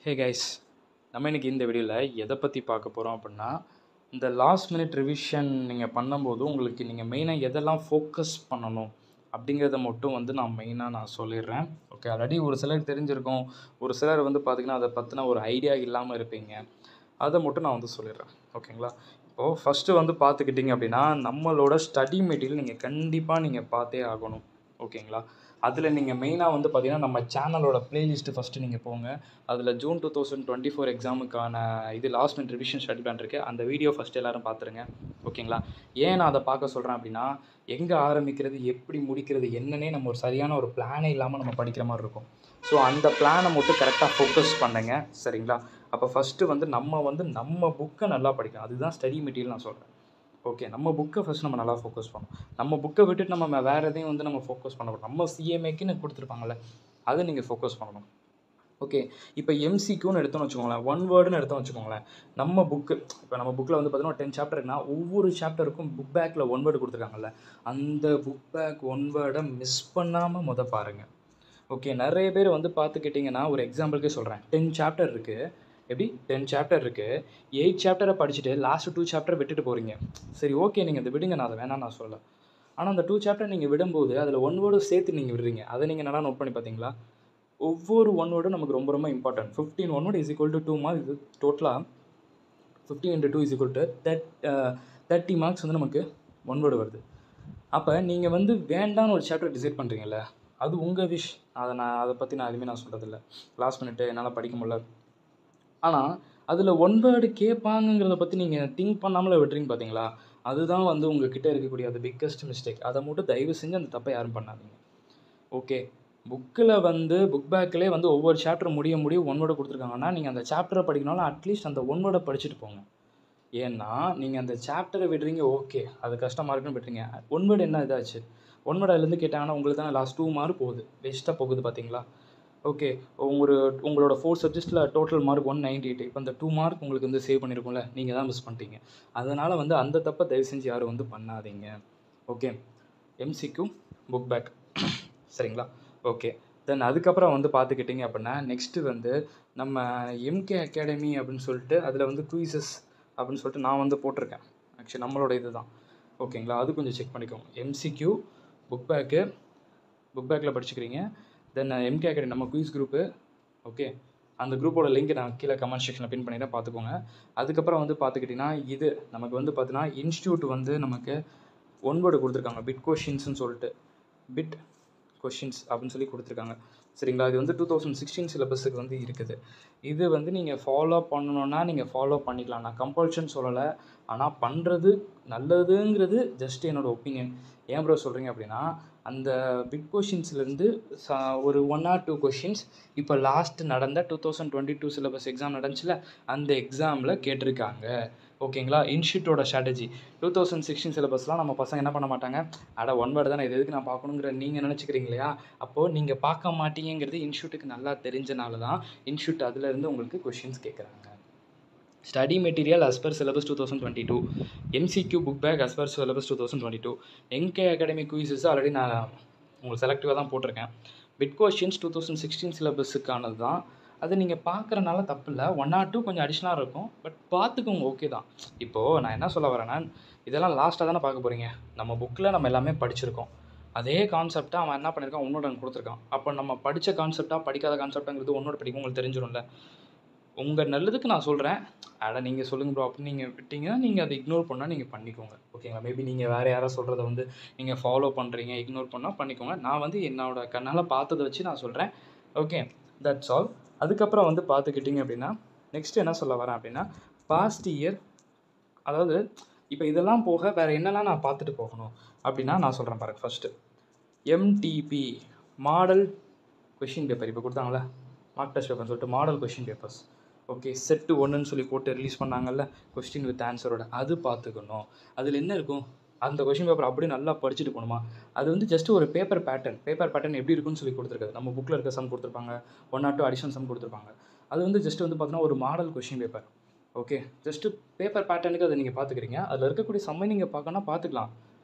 Hey guys, நம்ம இன்றைக்கி இந்த வீடியோவில் எதை பற்றி பார்க்க போகிறோம் அப்படின்னா, இந்த லாஸ்ட் மினிட் ரிவிஷன் நீங்கள் பண்ணும்போது உங்களுக்கு நீங்கள் மெயினாக எதெல்லாம் ஃபோக்கஸ் பண்ணணும் அப்படிங்கிறத மட்டும் நான் மெயினாக சொல்லிடுறேன். ஓகே, ஆல்ரெடி ஒரு சிலருக்கு தெரிஞ்சிருக்கும், ஒரு சிலர் பார்த்திங்கன்னா அதை பற்றின ஒரு ஐடியா இல்லாமல் இருப்பீங்க. அதை மட்டும் நான் சொல்லிடுறேன். ஓகேங்களா? இப்போது ஃபஸ்ட்டு பார்த்துக்கிட்டிங்க அப்படின்னா, நம்மளோட ஸ்டடி மெட்டீரியல் நீங்கள் கண்டிப்பாக பார்த்தே ஆகணும். ஓகேங்களா? அதில் நீங்கள் மெயினாக பார்த்தீங்கன்னா, நம்ம சேனலோட ப்ளேலிஸ்ட்டு ஃபஸ்ட்டு நீங்கள் போங்க. அதில் ஜூன் 2024 எக்ஸாமுக்கான last minute revision study plan இருக்குது. அந்த வீடியோ ஃபஸ்ட்டு எல்லோரும் பார்த்துருங்க. ஓகேங்களா? ஏன் நான் அதை பார்க்க சொல்கிறேன் அப்படின்னா, எங்கே ஆரம்பிக்கிறது, எப்படி முடிக்கிறது என்னன்னே நம்ம ஒரு சரியான ஒரு பிளானே இல்லாமல் நம்ம படிக்கிற மாதிரி இருக்கும். ஸோ அந்த பிளானை மட்டும் கரெக்டாக ஃபோக்கஸ் பண்ணுங்க. சரிங்களா? அப்போ ஃபஸ்ட்டு நம்ம புக்கை நல்லா படிக்கணும். அதுதான் ஸ்டடி மெட்டீரியல் நான் சொல்கிறேன். ஓகே, நம்ம புக்கை ஃபஸ்ட் நம்ம நல்லா ஃபோக்கஸ் பண்ணணும். நம்ம புக்கை விட்டுட்டு நம்ம வேறு எதையும் நம்ம ஃபோக்கஸ் பண்ணக்கூடாது. நம்ம சிஎம்ஏக்குன்னு கொடுத்துருப்பாங்கள்ல, அதை நீங்கள் ஃபோக்கஸ் பண்ணணும். ஓகே, இப்போ எம்சிக்யூன்னு எடுத்தோன்னு வச்சுக்கோங்களேன், ஒன் வேர்டுன்னு எடுத்தோன்னு வச்சுக்கோங்களேன். நம்ம புக்கு இப்போ நம்ம புக்கில் பார்த்தீங்கன்னா 10 சாப்டர் இருக்குன்னா, ஒவ்வொரு சாப்டருக்கும் புக் பேக்கில் ஒன் வேர்டு கொடுத்துருக்காங்கல்ல, அந்த புக் பேக் ஒன் வேர்டை மிஸ் பண்ணாமல் பாருங்கள். ஓகே, நிறைய பேர் பார்த்துக்கிட்டிங்கன்னா, ஒரு எக்ஸாம்பிளுக்கே சொல்கிறேன், 10 சாப்டர் இருக்குது. எப்படி 10 சாப்டர் இருக்குது, 8 சாப்டரை படிச்சுட்டு லாஸ்ட்டு 2 சாப்டரை விட்டுட்டு போகிறீங்க. சரி, ஓகே, நீங்கள் அதை விடுங்க, நான் அதை வேணாம் நான் சொல்லலை. ஆனால் அந்த 2 சாப்டர் நீங்கள் விடும்போது அதில் ஒன் வேர்டும் சேர்த்து நீங்கள் விடுறீங்க. அதை நீங்கள் நல்லா நோட் பண்ணி பார்த்தீங்களா? ஒவ்வொரு ஒன் வேர்டும் நமக்கு ரொம்ப ரொம்ப important. 15 one word is equal to 2 marks. இது டோட்டலாக 15 × 2 இஸ் ஈக்குவல் டு 30 மார்க்ஸ் நமக்கு ஒன் வேர்டு வருது. அப்போ நீங்கள் வேண்டான்னு ஒரு சாப்டர் டிசைட் பண்ணுறீங்கல்ல, அது உங்கள் விஷ். அதை பற்றி எதுவுமே நான் சொல்கிறதில்ல. லாஸ்ட் மினிட்டு என்னால் படிக்க முடியல, ஆனால் அதில் ஒன் வேர்டு கேட்பாங்கங்கிறத பற்றி நீங்கள் திங்க் பண்ணாமலே விட்டுறீங்க பார்த்தீங்களா? அதுதான் உங்ககிட்ட இருக்கக்கூடிய அது பிக்கஸ்ட் மிஸ்டேக். அதை மட்டும் தயவு செஞ்சு அந்த தப்பை யாரும் பண்ணாதீங்க. ஓகே, புக்கில் புக் பேக்கிலே ஒவ்வொரு சாப்டர் முடிய ஒன் வேர்டை கொடுத்துருக்காங்கன்னா, நீங்கள் அந்த சாப்டரை படிக்கணும்னா அட்லீஸ்ட் அந்த ஒன் வேர்டை படிச்சுட்டு போங்க. ஏன்னா நீங்கள் அந்த சாப்டரை விடுறீங்க, ஓகே, அது கஷ்டமாக இருக்குன்னு விட்டுறீங்க. ஒன் வேர்டு என்ன இதாச்சு? ஒன் வேர்டு அதுலேருந்து கேட்டாங்கன்னா உங்களுக்கு தானே லாஸ்ட் 2 மார்க் போகுது, வேஸ்ட்டாக போகுது பார்த்தீங்களா? ஓகே, உங்களோட 4 சப்ஜெக்ட்ஸில் டோட்டல் மார்க் 198. இப்போ அந்த 2 மார்க் உங்களுக்கு சேவ் பண்ணியிருக்கோம்ல, நீங்கள் தான் மிஸ் பண்ணிட்டீங்க. அதனால் அந்த தப்பை தயவு செஞ்சு யாரும் பண்ணாதீங்க. ஓகே, எம்சிக்யூ புக் பேக் சரிங்களா? ஓகே, தென் அதுக்கப்புறம் பார்த்துக்கிட்டிங்க அப்படின்னா, நெக்ஸ்ட்டு நம்ம எம்கே அகாடமி அப்படின்னு சொல்லிட்டு அதில் குயிசஸ் அப்படின்னு சொல்லிட்டு நான் போட்டிருக்கேன். ஆக்சுவலி நம்மளோட இது தான். ஓகேங்களா? அது கொஞ்சம் செக் பண்ணிக்கோங்க. எம்சிக்யூ புக் பேக்கில் படிச்சுக்கிறீங்க. தென் எம்கே அகாடமி நம்ம குயிஸ் குரூப்பு. ஓகே, அந்த குரூப்போட லிங்க் நான் கீழே கமெண்ட் செக்ஷனில் பின் பண்ணிடுறேன், பார்த்துக்கோங்க. அதுக்கப்புறம் பார்த்துக்கிட்டிங்கன்னா, இது நமக்கு பார்த்தீங்கன்னா இன்ஸ்டியூட் நமக்கு ஒன் வேர்டு கொடுத்துருக்காங்க, பிட் கொஷின்ஸ்னு சொல்லிட்டு. பிட் கொஷின்ஸ் அப்படின்னு சொல்லி கொடுத்துருக்காங்க. சரிங்களா? இது 2016 சிலபஸுக்கு இருக்குது. இது நீங்கள் ஃபாலோ பண்ணணுன்னா நீங்கள் ஃபாலோ பண்ணிக்கலாம். நான் கம்பல்ஷன் சொல்லலை, ஆனால் பண்ணுறது நல்லதுங்கிறது ஜஸ்ட் என்னோடய ஒப்பீனியன். ஏன் ப்ரோ சொல்கிறீங்க அப்படின்னா, அந்த பிட் கொஷின்ஸ்லேருந்து ஒரு 1 or 2 கொஷின்ஸ் இப்போ லாஸ்ட் நடந்த 2022 சிலபஸ் எக்ஸாம் நடந்துச்சுல, அந்த எக்ஸாமில் கேட்டிருக்காங்க. ஓகேங்களா? இன்ஸ்டியூட்டோட ஸ்ட்ராட்டஜி 2016 சிலபஸ்லாம் நம்ம பசங்க என்ன பண்ண மாட்டாங்க, அட ஒன் வேர்டு தானே, இது எதுக்கு நான் பார்க்கணுங்கிற நீங்கள் நினச்சிக்கிறீங்க இல்லையா? அப்போது நீங்கள் பார்க்க மாட்டீங்கிறது இன்ஸ்டியூட்டுக்கு நல்லா தெரிஞ்சனால தான் இன்ஸ்டியூட் அதிலேருந்து உங்களுக்கு கொஷின்ஸ் கேட்குறாங்க. Study material as per syllabus 2022, MCQ book back as per syllabus 2022. MK academy quizzes already நான் உங்களுக்கு செலக்டிவாக தான் போட்டிருக்கேன். பிட் கொஷின்ஸ் 2016 சிலபஸுக்கானது தான். அது நீங்கள் பார்க்குறனால தப்பு இல்லை. 1 or 2 கொஞ்சம் அடிஷ்னலாக இருக்கும், பட் பார்த்துக்கோங்க, ஓகே தான். இப்போது நான் என்ன சொல்ல வரேன்னா, இதெல்லாம் லாஸ்ட்டாக தானே பார்க்க போகிறீங்க. நம்ம புக்கில் நம்ம எல்லாமே படிச்சிருக்கோம். அதே கான்செப்டாக அவன் என்ன பண்ணியிருக்கான், உன்னோட கொடுத்துருக்கான். அப்போ நம்ம படித்த கான்செப்டாக படிக்காத கான்செப்டாங்கிறது உன்னோட படிக்கும் உங்களுக்கு தெரிஞ்சிடும்ல. உங்கள் நல்லதுக்கு நான் சொல்கிறேன். நீங்கள் சொல்லுங்கள் ப்ரோ அப்படின்னு நீங்கள் விட்டீங்கன்னா, நீங்கள் அதை இக்னோர் பண்ணால் நீங்கள் பண்ணிக்கோங்க. ஓகேங்களா? மேபி நீங்கள் வேறு யாராவது சொல்கிறத நீங்கள் ஃபாலோ பண்ணுறீங்க, இக்னோர் பண்ணால் பண்ணிக்கோங்க. நான் என்னோட கண்ணால் பார்த்ததை வச்சு நான் சொல்கிறேன். Okay, that's all. அதுக்கப்புறம் பார்த்துக்கிட்டிங்க அப்படின்னா, நெக்ஸ்ட்டு என்ன சொல்ல வரேன் அப்படின்னா, பாஸ்ட் இயர், அதாவது இப்போ இதெல்லாம் போக வேறு என்னெல்லாம் நான் பார்த்துட்டு போகணும் அப்படின்னா நான் சொல்கிறேன் பாருங்கள். First MTP model question paper இப்போ கொடுத்தாங்களே, மார்க் டெஸ்ட் பேப்பர்னு சொல்லிட்டு model question papers. Okay, set 1ன்னு சொல்லி போட்டு ரிலீஸ் பண்ணாங்கல்ல, கொஸ்டின் வித் ஆன்சரோட, அது பார்த்துக்கணும். அதில் என்ன இருக்கும், அந்த கொஷின் பேப்பர் அப்படியே நல்லா படிச்சுட்டு போகணுமா? அது ஜஸ்ட் ஒரு பேப்பர் பேட்டர்ன் எப்படி இருக்குன்னு சொல்லி கொடுத்துருக்காது. நம்ம புக்கில் இருக்க சம் கொடுத்துருப்பாங்க, 1 or 2 அடிஷனல் சம் கொடுத்துருப்பாங்க. அது ஜஸ்ட் பார்த்தீங்கன்னா ஒரு model question paper. Okay, just paper பேட்டர்னுக்கு அதை நீங்கள் பார்த்துக்கிறீங்க. அதில் இருக்கக்கூடிய சம்மை நீங்கள் பார்க்கணுன்னா பார்த்துக்கலாம்.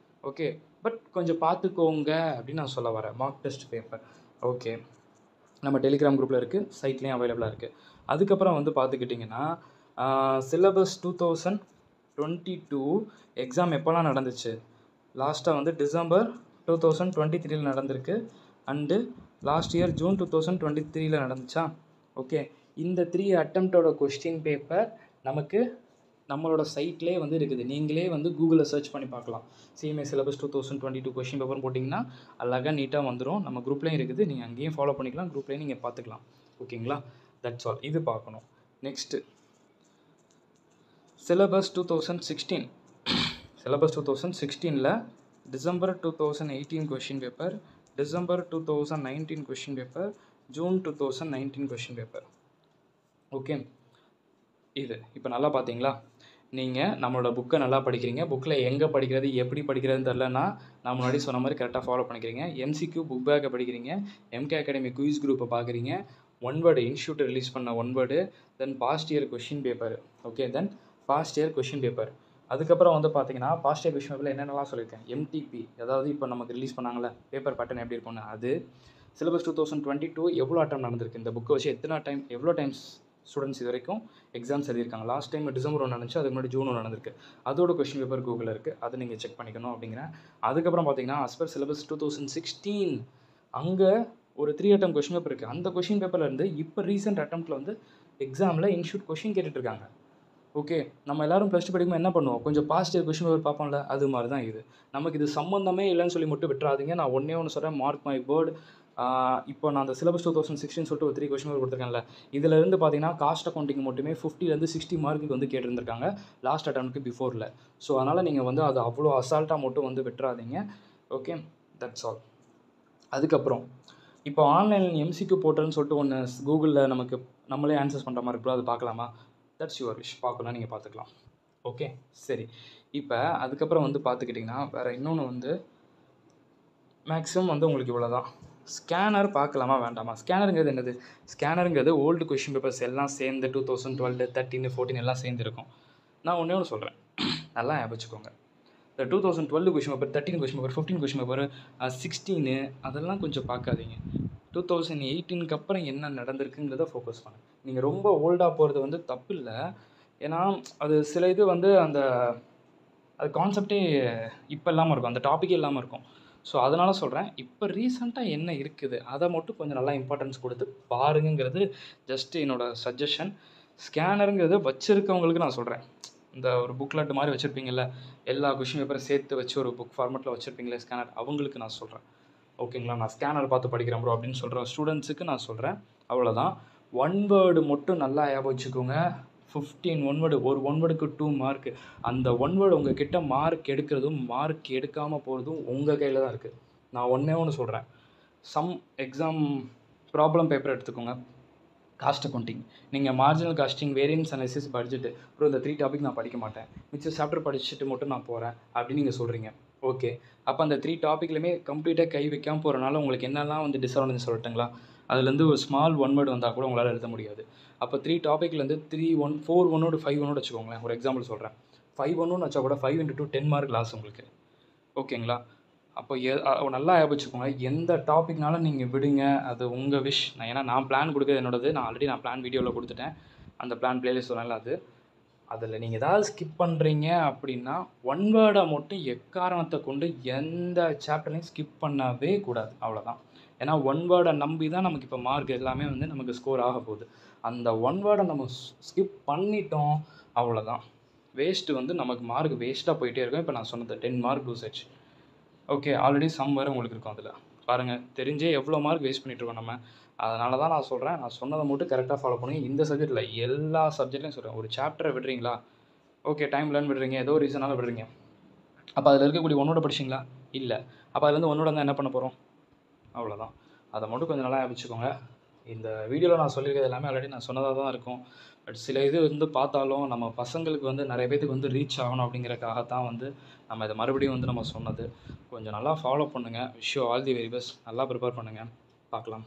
ஓகே, பட் கொஞ்சம் பார்த்துக்கோங்க அப்படின்னு நான் சொல்ல வரேன். Mark test paper. ஓகே, நம்ம டெலிகிராம் குரூப்பில் இருக்குது, சைட்லேயும் அவைலபிளாக இருக்குது. அதுக்கப்புறம் வந்து பார்த்துக்கிட்டிங்கன்னா சிலபஸ் 2022 எக்ஸாம் எப்போல்லாம் நடந்துச்சு, லாஸ்ட்டாக வந்து டிசம்பர் 2023 நடந்திருக்கு. அண்டு லாஸ்ட் இயர் ஜூன் 2023 நடந்துச்சா. ஓகே, இந்த 3 அட்டம்ப்டோட கொஸ்டின் பேப்பர் நமக்கு நம்மளோட சைட்லேயே வந்து இருக்குது. நீங்களே வந்து கூகுளில் சர்ச் பண்ணி பார்க்கலாம். சிஎம்ஏ சிலபஸ் 2022 கொஸ்டின் பேப்பர் போட்டிங்கன்னா அழகாக நீட்டாக வந்துடும். நம்ம குரூப்லேயும் இருக்குது, நீங்கள் அங்கேயும் ஃபாலோ பண்ணிக்கலாம், குரூப்லேயும் நீங்கள் பார்த்துக்கலாம். ஓகேங்களா, தட்ஸ் ஆல். இது பார்க்கணும். Next syllabus 2016. சிலபஸ் 2016ல் December 2018 question paper, December 2019 question paper, June 2019 question paper. Okay, இது இப்போ நல்லா பார்த்தீங்களா. நீங்கள் நம்மளோட புக்கை நல்லா படிக்கிறீங்க. புக்கில் எங்கே படிக்கிறது எப்படி படிக்கிறதுன்னு தெரிலனா நான் முன்னாடி சொன்ன மாதிரி கரெக்டாக ஃபாலோ பண்ணிக்கிறீங்க. எம்சிக்யூ புக் பேக்கை படிக்கிறீங்க, எம்கே அகாடமி குயிஸ் குரூப்பை பார்க்குறீங்க, ஒன் வேர்டு இன்ஸ்டியூட் ரிலீஸ் பண்ண one word, then past year question paper. Okay, then past year question paper. அதுக்கப்புறம் வந்து பார்த்தீங்கன்னா பாஸ்ட் இயர் கொஷின் பேப்பரில் என்னென்னலாம் சொல்லியிருக்கேன், எம்டிபி, அதாவது இப்போ நமக்கு ரிலீஸ் பண்ணாங்களே பேப்பர் பேட்டர்ன் எப்படி இருக்கும்னு, அது சிலபஸ் 2022 எவ்வளோ அட்டம் நடந்திருக்கு, இந்த புக்கை வச்சு எவ்வளோ டைம்ஸ் ஸ்டூடெண்ட்ஸ் இது வரைக்கும் எக்ஸாம்ஸ் எழுதியிருக்காங்க. லாஸ்ட் டைம் டிசம்பர் 1 நடந்துச்சு, அதுக்கு முன்னாடி ஜூன் 1 நடந்திருக்கு. அதோட கொஸ்டின் பேப்பர் கூகுளில் இருக்குது, அதை நீங்கள் செக் பண்ணிக்கணும் அப்படிங்கிறேன். அதுக்கப்புறம் பார்த்தீங்கன்னா அஸ்பர் சிலபஸ் 2016 அங்கே ஒரு 3 அட்டம் கொஸ்டின் பேப்பர் இருக்குது. அந்த கொஸ்டின் பேப்பர்லேருந்து இப்போ ரீசெண்ட் அட்டம்ப்டில் வந்து எக்ஸாமில் இன்ஸ்டியூட் கொஸ்டின் கேட்டுட்ருக்காங்க. ஓகே, நம்ம எல்லோரும் ப்ளஸ் டூ படிக்கும்போது என்ன பண்ணுவோம், கொஞ்சம் பாஸ்ட் இயர் கொஸ்டின் பேப்பர் பார்ப்போம்ல, அது மாதிரி தான் இது. நமக்கு இது சம்மந்தமே இல்லைன்னு சொல்லி மட்டும் விட்டுறாதீங்க. நான் ஒன்று சொல்கிறேன், மார்க் மை வேர்டு. இப்போ நான் அந்த சிலபஸ் 2016 சொல்லிட்டு ஒரு 3 கொஸ்டின் பேப்பர் கொடுத்துருக்கேன்ல, இதிலேருந்து பார்த்தீங்கன்னா காஸ்ட் அக்கௌண்டிங் மட்டுமே 50லேருந்து 60 மார்க்குக்கு வந்து கேட்டிருந்திருக்காங்க லாஸ்ட் அட்டம்ப்ட்க்கு பிஃபோரில். ஸோ அதனால் நீங்கள் வந்து அது அவ்வளோ அசால்ட்டாக மட்டும் வந்து விட்டுறாதீங்க. Okay, that's all. அதுக்கப்புறம் இப்போ ஆன்லைன் எம்சிக்யூ போர்ட்டல்னு சொல்லிட்டு ஒன்று கூகுளில் நமக்கு நம்மளே ஆன்சர்ஸ் பண்ணுற மாதிரி இருக்கும், அது பார்க்கலாமா? That's your wish. பார்க்கலாம், நீங்கள் பார்த்துக்கலாம். ஓகே, சரி. இப்போ அதுக்கப்புறம் வந்து பார்த்துக்கிட்டிங்கன்னா வேறு இன்னொன்று வந்து மேக்ஸிமம் வந்து உங்களுக்கு இவ்வளோ தான். ஸ்கேனர் பார்க்கலாமா வேண்டாமா? ஸ்கேனருங்கிறது என்னது? ஸ்கேனருங்கிறது ஓல்டு கொஷின் பேப்பர்ஸ் எல்லாம் சேர்ந்து 2012, 13, 14 எல்லாம் சேர்ந்துருக்கும். நான் ஒன்றே ஒன்று சொல்கிறேன், நல்லா ஞாபகம் வச்சுக்கோங்க. இந்த 2012 question paper, 13 question paper, 15 question paper, 16 அதெல்லாம் கொஞ்சம் பார்க்காதீங்க. 2018க்கு அப்புறம் என்ன நடந்திருக்குங்கிறத ஃபோக்கஸ் பண்ணுங்க. நீங்கள் ரொம்ப ஓல்டாக போகிறது வந்து தப்பு இல்லை. ஏன்னா அது சில இது வந்து அது கான்செப்டே இப்போ இல்லாமல் இருக்கும், அந்த டாப்பிக்கே இல்லாமல் இருக்கும். ஸோ அதனால் சொல்கிறேன், இப்போ ரீசெண்டாக என்ன இருக்குது அதை மட்டும் கொஞ்சம் நல்லா இம்பார்ட்டன்ஸ் கொடுத்து பாருங்கிறது ஜஸ்ட்டு என்னோடய சஜஷன். ஸ்கேனருங்கிறது வச்சுருக்கவங்களுக்கு நான் சொல்கிறேன், இந்த ஒரு புக்லெட் மாதிரி வச்சுருப்பீங்கள்ல, எல்லா கொஷின் பேப்பரும் சேர்த்து வச்சு ஒரு புக் ஃபார்மெட்டில் வச்சுருப்பீங்களே ஸ்கேனர், அவங்களுக்கு நான் சொல்கிறேன். ஓகேங்களா, நான் ஸ்கேனர் பார்த்து படிக்கிறேன் ப்ரோ அப்படின்னு சொல்கிற ஸ்டூடெண்ட்ஸுக்கு நான் சொல்கிறேன். அவ்வளோதான். ஒன் வேர்டு மட்டும் நல்லா ஞாபகம் வச்சுக்கோங்க. 15 ஒன் வேர்டு, ஒரு ஒன் வேர்டுக்கு 2 மார்க்கு. அந்த ஒன் வேர்டு உங்கள் கிட்ட மார்க் எடுக்கிறதும் மார்க் எடுக்காமல் போகிறதும் உங்கள் கையில் தான் இருக்குது. நான் ஒன்று சொல்கிறேன், சம் எக்ஸாம் ப்ராப்ளம் பேப்பர் எடுத்துக்கோங்க. காஸ்ட் அக்கௌண்டிங், நீங்கள் marginal costing, variance analysis, budget, அப்புறம் இந்த 3 டாபிக் நான் படிக்க மாட்டேன், மிச்சம் சாப்டர் படிச்சுட்டு மட்டும் நான் போகிறேன் அப்படின்னு நீங்கள் சொல்கிறீங்க. ஓகே, அப்போ அந்த 3 டாப்பிக்லையுமே கம்ப்ளீட்டாக கை வைக்காமல் போகிறனால உங்களுக்கு என்னெல்லாம் வந்து டிஸ்அட்வான்டேஜ் சொல்லட்டுங்களா? அதுலேருந்து ஒரு ஸ்மால் ஒன் வேர்டு வந்தால் கூட உங்களால் எழுத முடியாது. அப்போ 3 டாப்பிக்லேருந்து 4 1 5 1 வச்சுக்கோங்களேன். ஒரு எக்ஸாம்பிள் சொல்கிறேன், 5 1 வச்சா கூட 5 × 2 10 மார்க் லாஸ் உங்களுக்கு. ஓகேங்களா, அப்போ நல்லா வச்சுக்கோங்க. எந்த டாப்பிக்னாலும் நீங்கள் விடுங்க, அது உங்கள் விஷ். ஏன்னா நான் பிளான் கொடுக்குறது என்னோடது. நான் ஆல்ரெடி பிளான் வீடியோவில் கொடுத்துட்டேன், அந்த பிளான் பிளேலிஸ்ட் சொன்னால அதில் நீங்கள் ஏதாவது ஸ்கிப் பண்ணுறீங்க அப்படின்னா ஒன் வேர்டை மட்டும் எக்காரணத்தை கொண்டு எந்த சாப்டர்லையும் ஸ்கிப் பண்ணவே கூடாது. அவ்வளோதான். ஏன்னா ஒன் வேர்டை நம்பி தான் நமக்கு இப்போ மார்க் எல்லாமே வந்து நமக்கு ஸ்கோர் ஆக போகுது. அந்த ஒன் வேர்டை நம்ம ஸ்கிப் பண்ணிட்டோம், அவ்வளோதான். வேஸ்ட்டு வந்து நமக்கு மார்க் வேஸ்ட்டாக போயிட்டே இருக்கும். இப்போ நான் சொன்னது 10 mark usage. Okay, already some வேறு உங்களுக்கு இருக்கும். அதில் பாருங்கள், தெரிஞ்சே எவ்வளோ மார்க் வேஸ்ட் பண்ணிகிட்ருக்கோம் நம்ம. அதனால தான் நான் சொல்கிறேன், நான் சொன்னதை மட்டும் கரெக்டாக ஃபாலோ பண்ணுங்க. இந்த சப்ஜெக்ட்டில் எல்லா சப்ஜெக்ட்லையும் சொல்கிறேன். ஒரு சாப்டரை விடுறீங்களா, ஓகே டைம் லேர்ன் விடுறீங்க, ஏதோ ரீசனால் விடுறீங்க, அப்போ அதில் இருக்கக்கூடிய ஒன்னோட படிச்சிங்களா? இல்லை. அப்போ அதுலேருந்து ஒன்னோட தான் என்ன பண்ண போகிறோம்? அவ்வளோதான். அதை மட்டும் கொஞ்சம் நல்லா வச்சுக்கோங்க. இந்த வீடியோவில் நான் சொல்லியிருக்கிறது எல்லாமே ஆல்ரெடி நான் சொன்னதாக தான் இருக்கும். பட் சில இது வந்து பார்த்தாலும் நம்ம பசங்களுக்கு வந்து நிறைய பேத்துக்கு வந்து ரீச் ஆகணும் அப்படிங்கிறக்காகத்தான் வந்து நம்ம இதை மறுபடியும் வந்து நம்ம சொன்னது. கொஞ்சம் நல்லா ஃபாலோ பண்ணுங்கள். Wish you all the very best. நல்லா ப்ரிப்பேர் பண்ணுங்கள். பார்க்கலாம்.